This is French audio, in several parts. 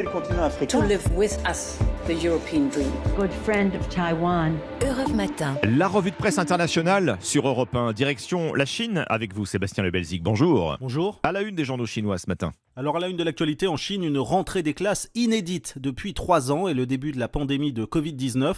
Le continent to africain. live with us, the European dream. Good friend of Taiwan. Europe Matin. La revue de presse internationale sur Europe 1, direction la Chine, avec vous Sébastien Le Belzic. Bonjour. Bonjour. À la une des journaux chinois ce matin. Alors à la une de l'actualité en Chine, une rentrée des classes inédite depuis 3 ans et le début de la pandémie de Covid-19.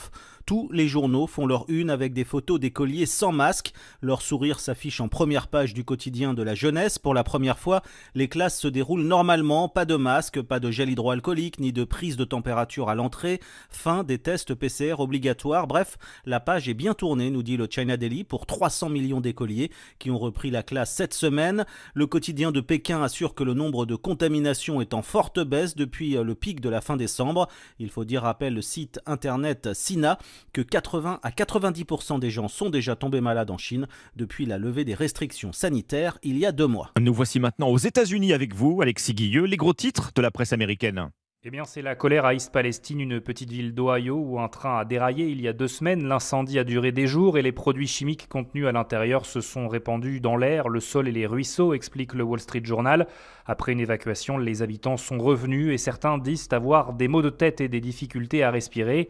Tous les journaux font leur une avec des photos d'écoliers sans masque. Leur sourire s'affiche en première page du quotidien de la jeunesse. Pour la première fois, les classes se déroulent normalement, pas de masque, pas de gel hydroalcoolique, ni de prise de température à l'entrée. Fin des tests PCR obligatoires. Bref, la page est bien tournée, nous dit le China Daily, pour 300 millions d'écoliers qui ont repris la classe cette semaine. Le quotidien de Pékin assure que le nombre de contamination est en forte baisse depuis le pic de la fin décembre. Il faut dire, rappelle le site internet Sina, que 80 à 90% des gens sont déjà tombés malades en Chine depuis la levée des restrictions sanitaires il y a 2 mois. Nous voici maintenant aux États-Unis avec vous, Alexis Guilleux, les gros titres de la presse américaine. Eh bien, c'est la colère à East Palestine, une petite ville d'Ohio où un train a déraillé il y a 2 semaines. L'incendie a duré des jours et les produits chimiques contenus à l'intérieur se sont répandus dans l'air, le sol et les ruisseaux, explique le Wall Street Journal. Après une évacuation, les habitants sont revenus et certains disent avoir des maux de tête et des difficultés à respirer.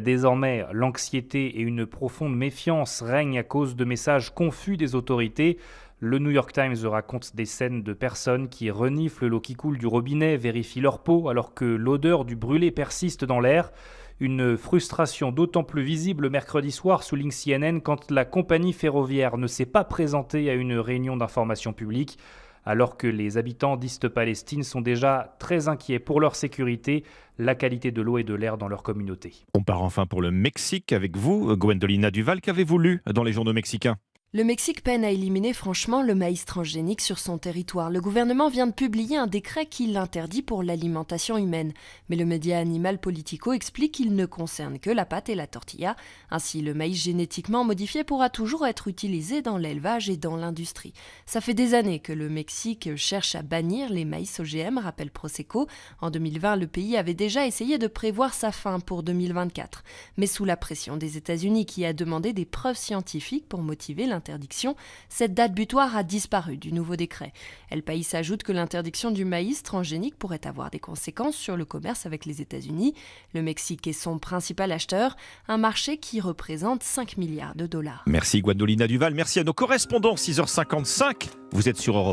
Désormais, l'anxiété et une profonde méfiance règnent à cause de messages confus des autorités. Le New York Times raconte des scènes de personnes qui reniflent l'eau qui coule du robinet, vérifient leur peau alors que l'odeur du brûlé persiste dans l'air. Une frustration d'autant plus visible mercredi soir, souligne CNN, quand la compagnie ferroviaire ne s'est pas présentée à une réunion d'information publique. Alors que les habitants d'East Palestine sont déjà très inquiets pour leur sécurité, la qualité de l'eau et de l'air dans leur communauté. On part enfin pour le Mexique avec vous, Gwendolina Duval. Qu'avez-vous lu dans les journaux mexicains ? Le Mexique peine à éliminer franchement le maïs transgénique sur son territoire. Le gouvernement vient de publier un décret qui l'interdit pour l'alimentation humaine. Mais le média Animal Politico explique qu'il ne concerne que la pâte et la tortilla. Ainsi, le maïs génétiquement modifié pourra toujours être utilisé dans l'élevage et dans l'industrie. Ça fait des années que le Mexique cherche à bannir les maïs OGM, rappelle Prosecco. En 2020, le pays avait déjà essayé de prévoir sa fin pour 2024. Mais sous la pression des États-Unis qui a demandé des preuves scientifiques pour motiver l'interdiction, cette date butoir a disparu du nouveau décret. El País ajoute que l'interdiction du maïs transgénique pourrait avoir des conséquences sur le commerce avec les États-Unis. Le Mexique est son principal acheteur, un marché qui représente 5 milliards de dollars. Merci Gwendolina Duval, merci à nos correspondants, 6h55. Vous êtes sur Europe